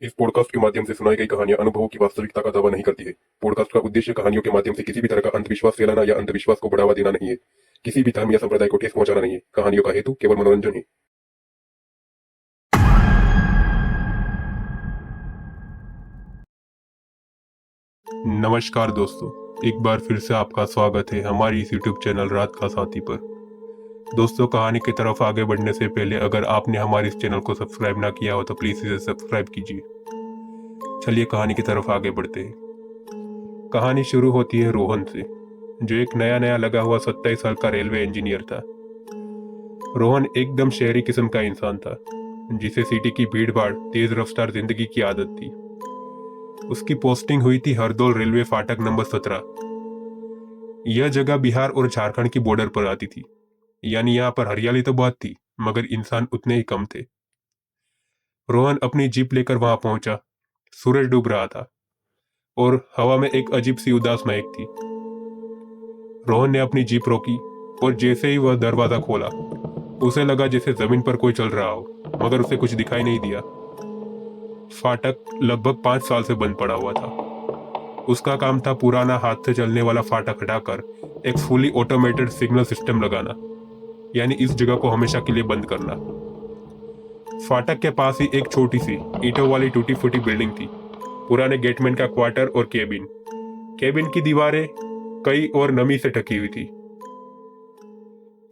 इस पॉडकास्ट के माध्यम से सुनाई गई कहानियां अनुभवों की वास्तविकता का दावा नहीं करती है। पॉडकास्ट का उद्देश्य कहानियों के माध्यम से किसी भी तरह का अंधविश्वास फैलाना या अंधविश्वास को बढ़ावा देना नहीं है। किसी भी धर्म या संप्रदाय को ठेस पहुंचाना नहीं है। कहानियों का हेतु केवल मनोरंजन है। नमस्कार दोस्तों, एक बार फिर से आपका स्वागत है हमारी इस यूट्यूब चैनल रात का साथी पर। दोस्तों, कहानी की तरफ आगे बढ़ने से पहले अगर आपने हमारे इस चैनल को सब्सक्राइब ना किया हो तो प्लीज इसे सब्सक्राइब कीजिए। चलिए कहानी की तरफ आगे बढ़ते हैं। कहानी शुरू होती है रोहन से, जो एक नया नया लगा हुआ 27 साल का रेलवे इंजीनियर था। रोहन एकदम शहरी किस्म का इंसान था, जिसे सिटी की भीड़ भाड़ तेज रफ्तार जिंदगी की आदत थी। उसकी पोस्टिंग हुई थी हरदौल रेलवे फाटक नंबर 17। यह जगह बिहार और झारखंड की बॉर्डर पर आती थी, यानी यहाँ पर हरियाली तो बहुत थी मगर इंसान उतने ही कम थे। रोहन अपनी जीप लेकर वहां पहुंचा। सूरज डूब रहा था और हवा में एक अजीब सी उदास महक थी। रोहन ने अपनी जीप रोकी और जैसे ही वह दरवाजा खोला, उसे लगा जैसे जमीन पर कोई चल रहा हो, मगर उसे कुछ दिखाई नहीं दिया। फाटक लगभग 5 साल से बंद पड़ा हुआ था। उसका काम था पुराना हाथ से चलने वाला फाटक हटाकर एक फुली ऑटोमेटेड सिग्नल सिस्टम लगाना, यानी इस जगह को हमेशा के लिए बंद करना। फाटक के पास ही एक छोटी सी ईंटों वाली टूटी फूटी बिल्डिंग थी, पुराने गेटमैन का क्वार्टर और केबिन। केबिन की दीवारें कई और नमी से ढकी हुई थी।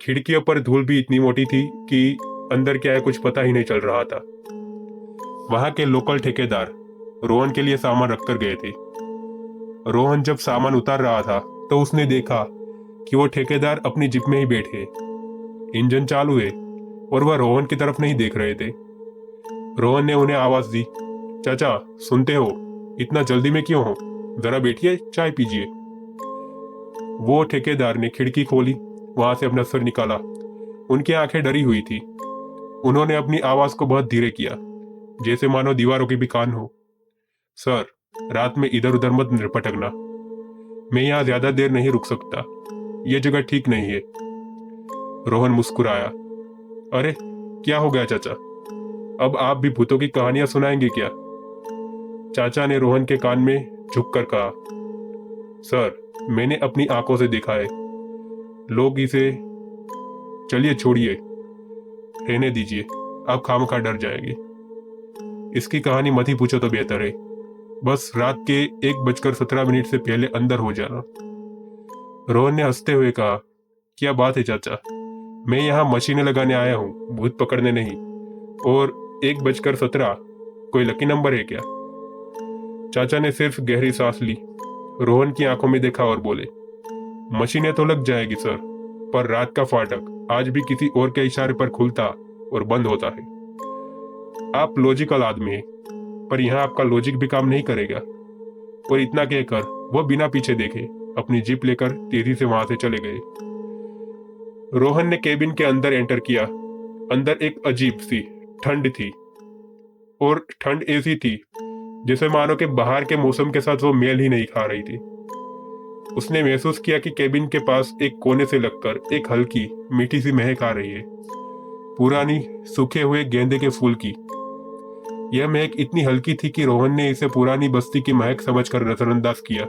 खिड़कियों पर धूल भी इतनी मोटी थी कि अंदर क्या है कुछ पता ही नहीं चल रहा था। वहां के लोकल ठेकेदार रोहन के लिए सामान रखकर गए थे। रोहन जब सामान उतार रहा था तो उसने देखा कि वो ठेकेदार अपनी जीप में ही बैठे। इंजन चालू है और वह रोहन की तरफ नहीं देख रहे थे। रोहन ने उन्हें आवाज दी, चाचा सुनते हो, इतना जल्दी में क्यों हो? जरा बैठिए, चाय पीजिए। वो ठेकेदार ने खिड़की खोली, वहां से अपना सर निकाला। उनकी आंखें डरी हुई थी। उन्होंने अपनी आवाज को बहुत धीरे किया, जैसे मानो दीवारों के भी कान हो। सर, रात में इधर उधर मत भटकना। मैं यहाँ ज्यादा देर नहीं रुक सकता, यह जगह ठीक नहीं है। रोहन मुस्कुराया। अरे क्या हो गया चाचा, अब आप भी भूतों की कहानियां सुनाएंगे क्या? चाचा ने रोहन के कान में झुककर कहा, सर मैंने अपनी आंखों से देखा है। लोग इसे, चलिए छोड़िए, रहने दीजिए, आप खामखा डर जाएंगे। इसकी कहानी मत ही पूछो तो बेहतर है। बस रात के 1:17 से पहले अंदर हो जाना। रोहन ने हंसते हुए कहा, क्या बात है चाचा, मैं यहाँ मशीनें लगाने आया हूँ, भूत पकड़ने नहीं। और 1:17 कोई लकी नंबर है क्या? चाचा ने सिर्फ गहरी सांस ली, रोहन की आंखों में देखा और बोले, मशीनें तो लग जाएगी सर, पर रात का फाटक आज भी किसी और के इशारे पर खुलता और बंद होता है। आप लॉजिकल आदमी हैं, पर यहाँ आपका लॉजिक भी काम नहीं करेगा। और इतना कहकर वह बिना पीछे देखे अपनी जीप लेकर तेजी से वहां से चले गए। रोहन ने केबिन के अंदर एंटर किया। अंदर एक अजीब सी ठंड थी, और ठंड ऐसी थी जैसे मानो कि बाहर के मौसम के साथ वो मेल ही नहीं खा रही थी। उसने महसूस किया कि केबिन के पास एक कोने से लगकर एक हल्की मीठी सी महक आ रही है, पुरानी सूखे हुए गेंदे के फूल की। यह महक इतनी हल्की थी कि रोहन ने इसे पुरानी बस्ती की महक समझकर नजरअंदाज किया।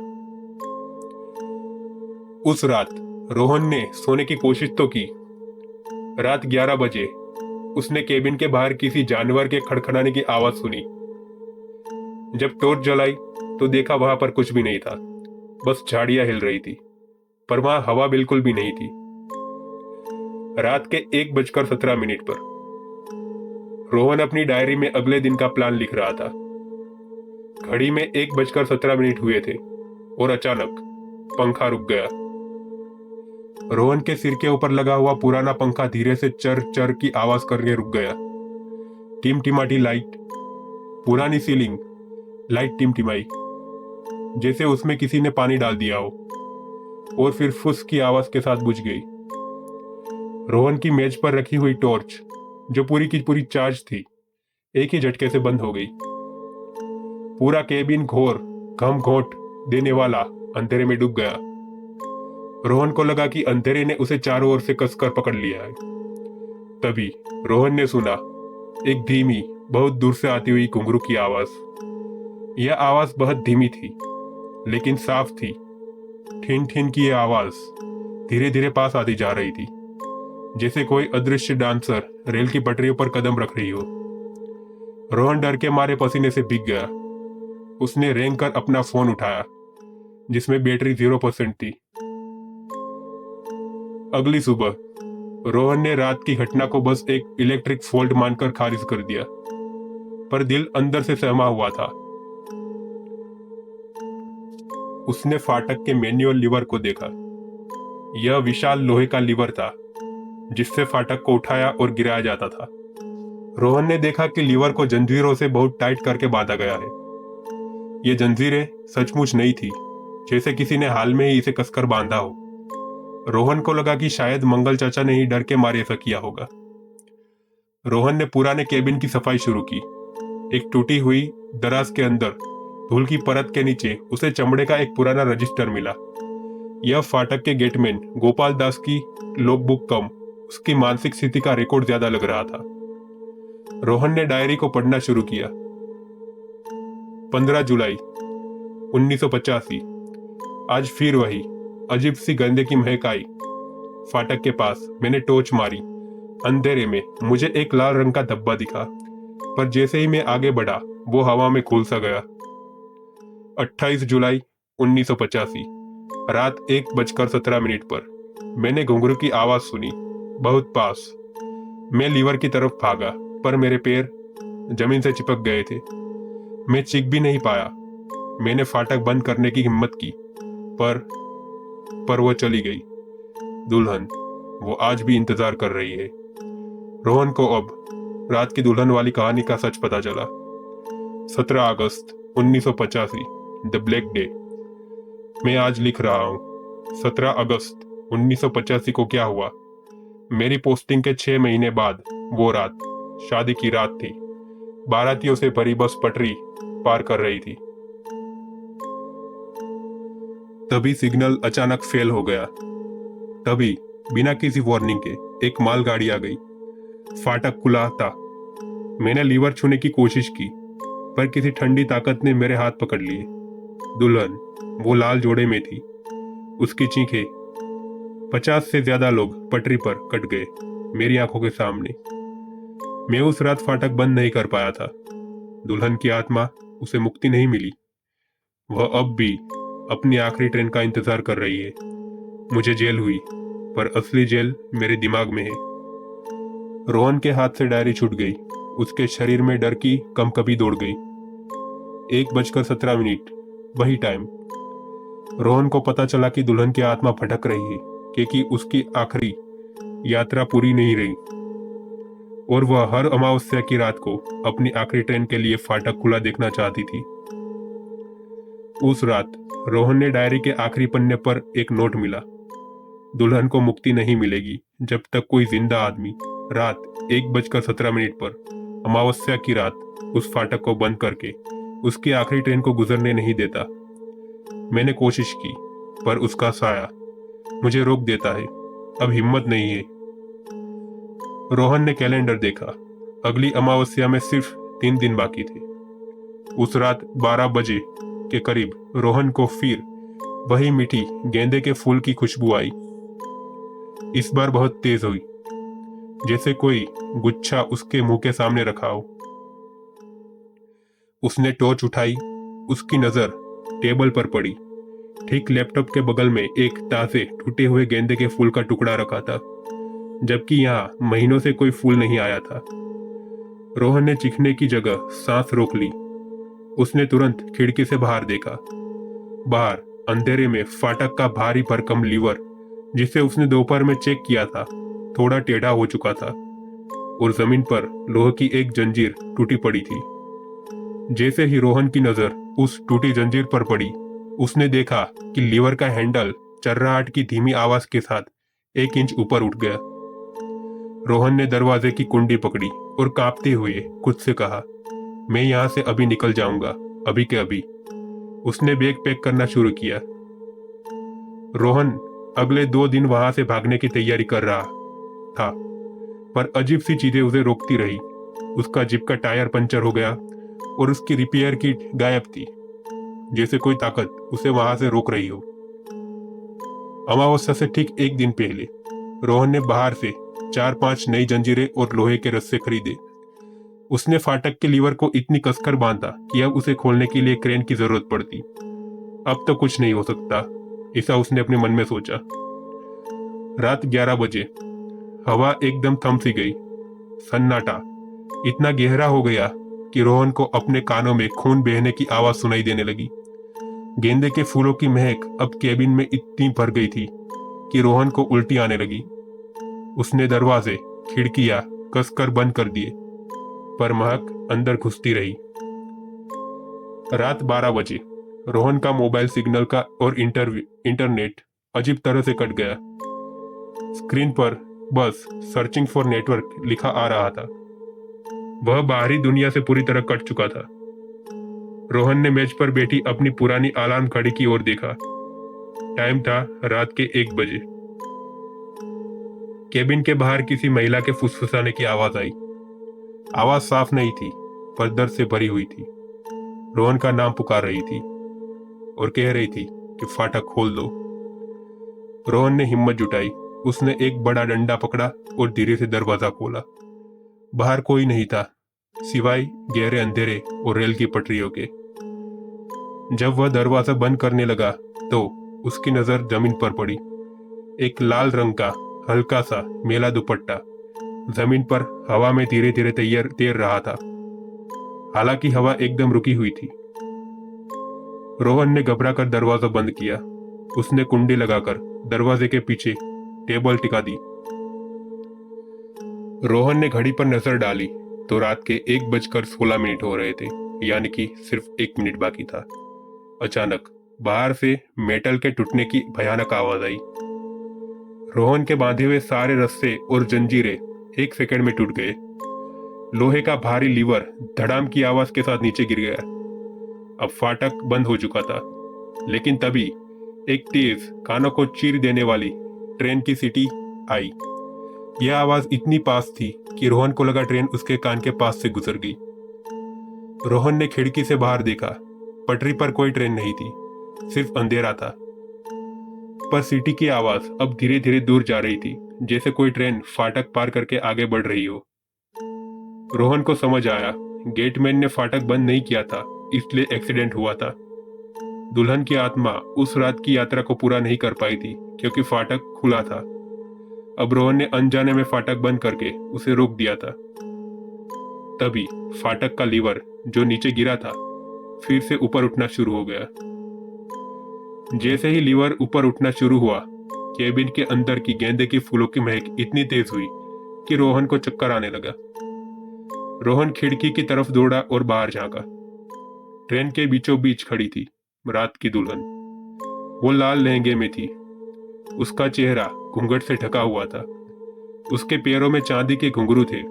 उस रात रोहन ने सोने की कोशिश तो की। रात 11 बजे उसने केबिन के बाहर किसी जानवर के खड़खड़ाने की आवाज सुनी। जब टॉर्च जलाई तो देखा वहां पर कुछ भी नहीं था, बस झाड़ियां हिल रही थी, पर वहां हवा बिल्कुल भी नहीं थी। रात के 1:17 पर रोहन अपनी डायरी में अगले दिन का प्लान लिख रहा था। घड़ी में 1:17 हुए थे और अचानक पंखा रुक गया। रोहन के सिर के ऊपर लगा हुआ पुराना पंखा धीरे से चर चर की आवाज करके रुक गया। टिमटिमाटी लाइट, पुरानी सीलिंग, लाइट टिमटिमाई, जैसे उसमें किसी ने पानी डाल दिया हो, और फिर फुस की आवाज के साथ बुझ गई। रोहन की मेज पर रखी हुई टॉर्च, जो पूरी की पूरी चार्ज थी, एक ही झटके से बंद हो गई। पूरा केबिन घोर घमघोट देने वाला अंधेरे में डूब गया। रोहन को लगा कि अंधेरे ने उसे चारों ओर से कसकर पकड़ लिया है। तभी रोहन ने सुना एक धीमी बहुत दूर से आती हुई घुंघरू की आवाज। यह आवाज बहुत धीमी थी लेकिन साफ थी। ठिन ठिन की यह आवाज धीरे धीरे पास आती जा रही थी, जैसे कोई अदृश्य डांसर रेल की पटरियों पर कदम रख रही हो। रोहन डर के मारे पसीने से भीग गया। उसने रेंग कर अपना फोन उठाया, जिसमें बैटरी 0% थी। अगली सुबह रोहन ने रात की घटना को बस एक इलेक्ट्रिक फॉल्ट मानकर खारिज कर दिया, पर दिल अंदर से सहमा हुआ था। उसने फाटक के मैनुअल लीवर को देखा। यह विशाल लोहे का लीवर था जिससे फाटक को उठाया और गिराया जाता था। रोहन ने देखा कि लीवर को जंजीरों से बहुत टाइट करके बांधा गया है। ये जंजीरें सचमुच नहीं थी, जैसे किसी ने हाल में ही इसे कसकर बांधा हो। रोहन को लगा कि शायद मंगल चाचा ने ही डर के मारे ऐसा किया होगा। रोहन ने पुराने केबिन की सफाई शुरू की। एक टूटी हुई दराज के अंदर धूल की परत के नीचे उसे चमड़े का एक पुराना रजिस्टर मिला। यह फाटक के गेटमैन गोपाल दास की लॉगबुक कम उसकी मानसिक स्थिति का रिकॉर्ड ज्यादा लग रहा था। रोहन ने डायरी को पढ़ना शुरू किया। 15 जुलाई 1985। आज फिर वही अजीब सी गंदे की महक आई। फाटक के पास मैंने टॉर्च मारी। अंधेरे में मुझे एक लाल रंग का धब्बा दिखा, पर जैसे ही मैं आगे बढ़ा वो हवा में घुल सा गया। 28 जुलाई 1985 रात 1:17 पर मैंने घुंघरू की आवाज सुनी, बहुत पास। मैं लीवर की तरफ भागा, पर मेरे पैर जमीन से चिपक गए थे। मैं चीख भी नहीं पाया। मैंने फाटक बंद करने की हिम्मत की, पर वो चली गई। दुल्हन, वो आज भी इंतजार कर रही है। रोहन को अब रात की दुल्हन वाली कहानी का सच पता चला। 17 अगस्त 1985 द ब्लैक डे। मैं आज लिख रहा हूँ 17 अगस्त 1985 को क्या हुआ। मेरी पोस्टिंग के 6 महीने बाद वो रात शादी की रात थी। बारातियों से भरी बस पटरी पार कर रही थी। तभी सिग्नल अचानक फेल हो गया। तभी बिना किसी वार्निंग के एक मालगाड़ी आ गई। फाटक खुला था। मैंने लीवर छूने की कोशिश की, पर किसी ठंडी ताकत ने मेरे हाथ पकड़ लिए। दुल्हन वो लाल जोड़े में थी। उसकी चीखें। 50 से ज्यादा लोग पटरी पर कट गए मेरी आंखों के सामने। मैं उस रात फाटक बंद नहीं कर पाया था। दुल्हन की आत्मा उसे मुक्ति नहीं मिली। वह अब भी अपनी आखिरी ट्रेन का इंतजार कर रही है। मुझे जेल हुई, पर असली जेल मेरे दिमाग में है। रोहन के हाथ से डायरी छूट गई। उसके शरीर में डर की कंपकपी दौड़ गई। 1:17 वही टाइम। रोहन को पता चला कि दुल्हन की आत्मा भटक रही है, क्योंकि उसकी आखिरी यात्रा पूरी नहीं रही और वह हर अमावस्या की रात को अपनी आखिरी ट्रेन के लिए फाटक खुला देखना चाहती थी। उस रात रोहन ने डायरी के आखिरी पन्ने पर एक नोट मिला। दुल्हन को मुक्ति नहीं मिलेगी जब तक कोई जिंदा आदमी रात 1:17 पर अमावस्या की रात उस फाटक को बंद करके उसकी आखिरी ट्रेन को गुजरने नहीं देता। मैंने कोशिश की, पर उसका साया मुझे रोक देता है। अब हिम्मत नहीं है। रोहन ने कैलेंडर देखा। अगली अमावस्या में सिर्फ 3 दिन बाकी थे। उस रात 12 बजे के करीब रोहन को फिर वही मीठी गेंदे के फूल की खुशबू आई। इस बार बहुत तेज हुई, जैसे कोई गुच्छा उसके मुंह के सामने रखा हो। उसने टॉर्च उठाई। उसकी नजर टेबल पर पड़ी। ठीक लैपटॉप के बगल में एक ताजे टूटे हुए गेंदे के फूल का टुकड़ा रखा था, जबकि यहाँ महीनों से कोई फूल नहीं आया था। रोहन ने चीखने की जगह सांस रोक ली। उसने तुरंत खिड़की से बाहर देखा। बाहर अंधेरे में फाटक का भारी भरकम लीवर, जिसे उसने दोपहर में चेक किया था, थोड़ा टेढ़ा हो चुका था और जमीन पर लोहे की एक जंजीर टूटी पड़ी थी। जैसे ही रोहन की नजर उस टूटी जंजीर पर पड़ी, उसने देखा कि लीवर का हैंडल चर्राहट की धीमी आवाज के साथ 1 इंच ऊपर उठ गया। रोहन ने दरवाजे की कुंडी पकड़ी और कांपते हुए खुद से कहा, मैं यहां से अभी निकल जाऊंगा, अभी के अभी। उसने बैग पैक करना शुरू किया। रोहन अगले 2 दिन वहां से भागने की तैयारी कर रहा था, पर अजीब सी चीजें उसे रोकती रही। उसका जीप का टायर पंचर हो गया और उसकी रिपेयर किट गायब थी, जैसे कोई ताकत उसे वहां से रोक रही हो। अमावस्या से ठीक एक दिन पहले रोहन ने बाहर से 4-5 नई जंजीरें और लोहे के रस्से खरीदे। उसने फाटक के लीवर को इतनी कसकर बांधा कि अब उसे खोलने के लिए क्रेन की जरूरत पड़ती। अब तो कुछ नहीं हो सकता, ऐसा उसने अपने मन में सोचा। रात 11 बजे हवा एकदम थम सी गई। सन्नाटा इतना गहरा हो गया कि रोहन को अपने कानों में खून बहने की आवाज सुनाई देने लगी। गेंदे के फूलों की महक अब केबिन में इतनी भर गई थी कि रोहन को उल्टी आने लगी। उसने दरवाजे खिड़कियां कसकर बंद कर दिए, पर महक अंदर घुसती रही। रात 12 बजे रोहन का मोबाइल सिग्नल का और इंटरनेट अजीब तरह से कट गया। स्क्रीन पर बस सर्चिंग फॉर नेटवर्क लिखा आ रहा था। वह बाहरी दुनिया से पूरी तरह कट चुका था। रोहन ने मेज पर बैठी अपनी पुरानी अलार्म घड़ी की ओर देखा। टाइम था रात के 1 बजे। केबिन के बाहर किसी महिला के फुसफुसाने की आवाज आई। आवाज साफ नहीं थी, पर दर्द से भरी हुई थी। रोहन का नाम पुकार रही थी और कह रही थी कि फाटक खोल दो। रोहन ने हिम्मत जुटाई। उसने एक बड़ा डंडा पकड़ा और धीरे से दरवाजा खोला। बाहर कोई नहीं था, सिवाय गहरे अंधेरे और रेल की पटरियों के। जब वह दरवाजा बंद करने लगा तो उसकी नजर जमीन पर पड़ी। एक लाल रंग का हल्का सा मेला दुपट्टा जमीन पर हवा में धीरे धीरे तैर रहा था। हालांकि हवा एकदम रुकी हुई थी। रोहन ने घबराकर दरवाजा बंद किया। उसने कुंडी लगाकर दरवाजे के पीछे टेबल टिका दी। रोहन ने घड़ी पर नजर डाली तो रात के 1:16 हो रहे थे, यानी कि सिर्फ 1 मिनट बाकी था। अचानक बाहर से मेटल के टूटने की भयानक आवाज आई। रोहन के बांधे हुए सारे रस्से और जंजीरें 1 सेकंड में टूट गए। लोहे का भारी लीवर धड़ाम की आवाज के साथ नीचे गिर गया। अब फाटक बंद हो चुका था, लेकिन तभी एक तेज कानों को चीर देने वाली ट्रेन की सीटी आई। यह आवाज इतनी पास थी कि रोहन को लगा ट्रेन उसके कान के पास से गुजर गई। रोहन ने खिड़की से बाहर देखा। पटरी पर कोई ट्रेन नहीं थी, सिर्फ अंधेरा था। पर सीटी की आवाज अब धीरे धीरे दूर जा रही थी, जैसे कोई ट्रेन फाटक पार करके आगे बढ़ रही हो। रोहन को समझ आया, गेटमैन ने फाटक बंद नहीं किया था, इसलिए एक्सीडेंट हुआ था। दुल्हन की आत्मा उस रात की यात्रा को पूरा नहीं कर पाई थी क्योंकि फाटक खुला था। अब रोहन ने अनजाने में फाटक बंद करके उसे रोक दिया था। तभी फाटक का लीवर जो नीचे गिरा था फिर से ऊपर उठना शुरू हो गया। जैसे ही लीवर ऊपर उठना शुरू हुआ, केबिन के अंदर की गेंदे की फूलों की महक इतनी तेज हुई कि रोहन को चक्कर आने लगा। रोहन खिड़की की तरफ दौड़ा और बाहर झांका। ट्रेन के बीचों बीच खड़ी थी रात की दुल्हन। वो लाल लहंगे में थी। उसका चेहरा घूंघट से ढका हुआ था। उसके पैरों में चांदी के घुंघरू थे,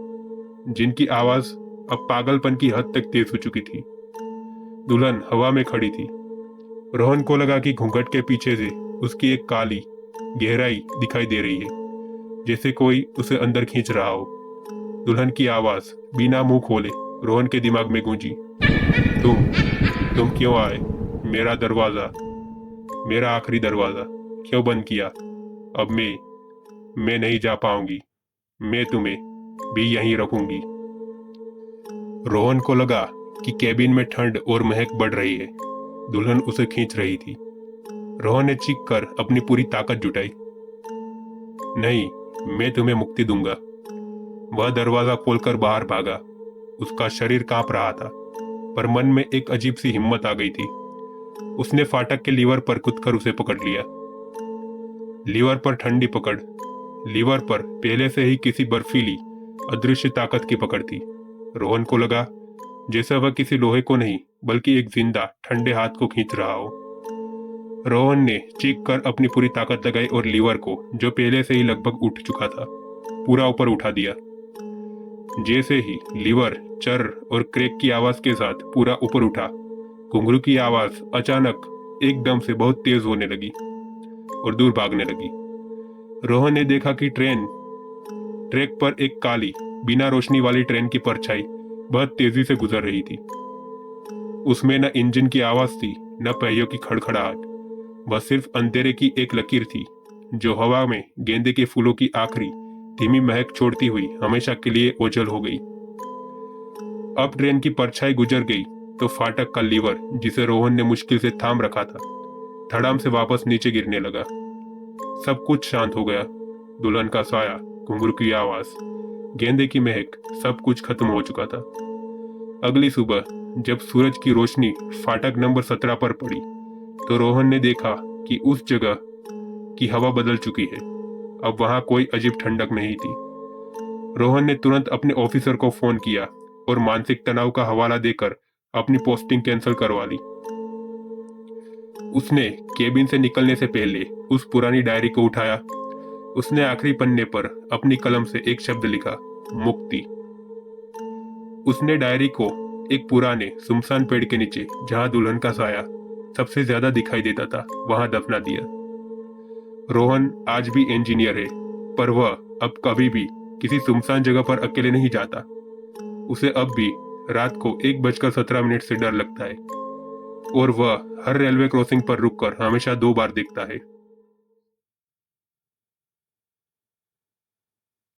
जिनकी आवाज अब पागलपन की हद तक तेज हो चुकी थी। दुल्हन हवा में खड़ी थी। रोहन को लगा कि घूंघट के पीछे से उसकी एक काली गहराई दिखाई दे रही है, जैसे कोई उसे अंदर खींच रहा हो। दुल्हन की आवाज बिना मुंह खोले रोहन के दिमाग में गूंजी। तुम क्यों आए? मेरा दरवाजा, मेरा आखिरी दरवाजा क्यों बंद किया? अब मैं नहीं जा पाऊंगी। मैं तुम्हें भी यहीं रखूंगी। रोहन को लगा कि केबिन में ठंड और महक बढ़ रही है। दुल्हन उसे खींच रही थी। रोहन ने चीख कर अपनी पूरी ताकत जुटाई। नहीं, मैं तुम्हें मुक्ति दूंगा। वह दरवाजा खोलकर बाहर भागा। उसका शरीर कांप रहा था, पर मन में एक अजीब सी हिम्मत आ गई थी। उसने फाटक के लीवर पर कूदकर उसे पकड़ लिया। लीवर पर ठंडी पकड़, लीवर पर पहले से ही किसी बर्फीली अदृश्य ताकत की पकड़ थी। रोहन को लगा जैसा वह किसी लोहे को नहीं बल्कि एक जिंदा ठंडे हाथ को खींच रहा हो। रोहन ने चीख कर अपनी पूरी ताकत लगाई और लीवर को, जो पहले से ही लगभग उठ चुका था, पूरा ऊपर उठा दिया। जैसे ही लीवर चर और क्रैक की आवाज के साथ पूरा ऊपर उठा, घुंघरू की आवाज अचानक एकदम से बहुत तेज होने लगी और दूर भागने लगी। रोहन ने देखा कि ट्रेन ट्रैक पर एक काली बिना रोशनी वाली ट्रेन की परछाई बहुत तेजी से गुजर रही थी। उसमें न इंजन की आवाज थी न पहियों की खड़खड़ाहट, बस सिर्फ अंधेरे की एक लकीर थी जो हवा में गेंदे के फूलों की आखिरी धीमी महक छोड़ती हुई हमेशा के लिए ओझल हो गई। अब ट्रेन की परछाई गुजर गई तो फाटक का लीवर जिसे रोहन ने मुश्किल से थाम रखा था धड़ाम से वापस नीचे गिरने लगा। सब कुछ शांत हो गया। दुल्हन का साया, घुंघरू की आवाज, गेंदे की महक, सब कुछ खत्म हो चुका था। अगली सुबह जब सूरज की रोशनी फाटक नंबर 17 पर पड़ी तो रोहन ने देखा कि उस जगह की हवा बदल चुकी है। अब वहां कोई अजीब ठंडक नहीं थी। रोहन ने तुरंत अपने ऑफिसर को फोन किया और मानसिक तनाव का हवाला देकर अपनी पोस्टिंग कैंसिल करवा ली। उसने केबिन से निकलने से पहले उस पुरानी डायरी को उठाया। उसने आखिरी पन्ने पर अपनी कलम से एक शब्द लिखा, मुक्ति। उसने डायरी को एक पुराने सुनसान पेड़ के नीचे जहां दुल्हन का साया सबसे ज्यादा दिखाई देता था वहां दफना दिया। रोहन आज भी इंजीनियर है, पर वह अब कभी भी किसी सुनसान जगह पर अकेले नहीं जाता। उसे अब भी रात को 1:17 से डर लगता है और वह हर रेलवे क्रॉसिंग पर रुककर हमेशा 2 बार देखता है।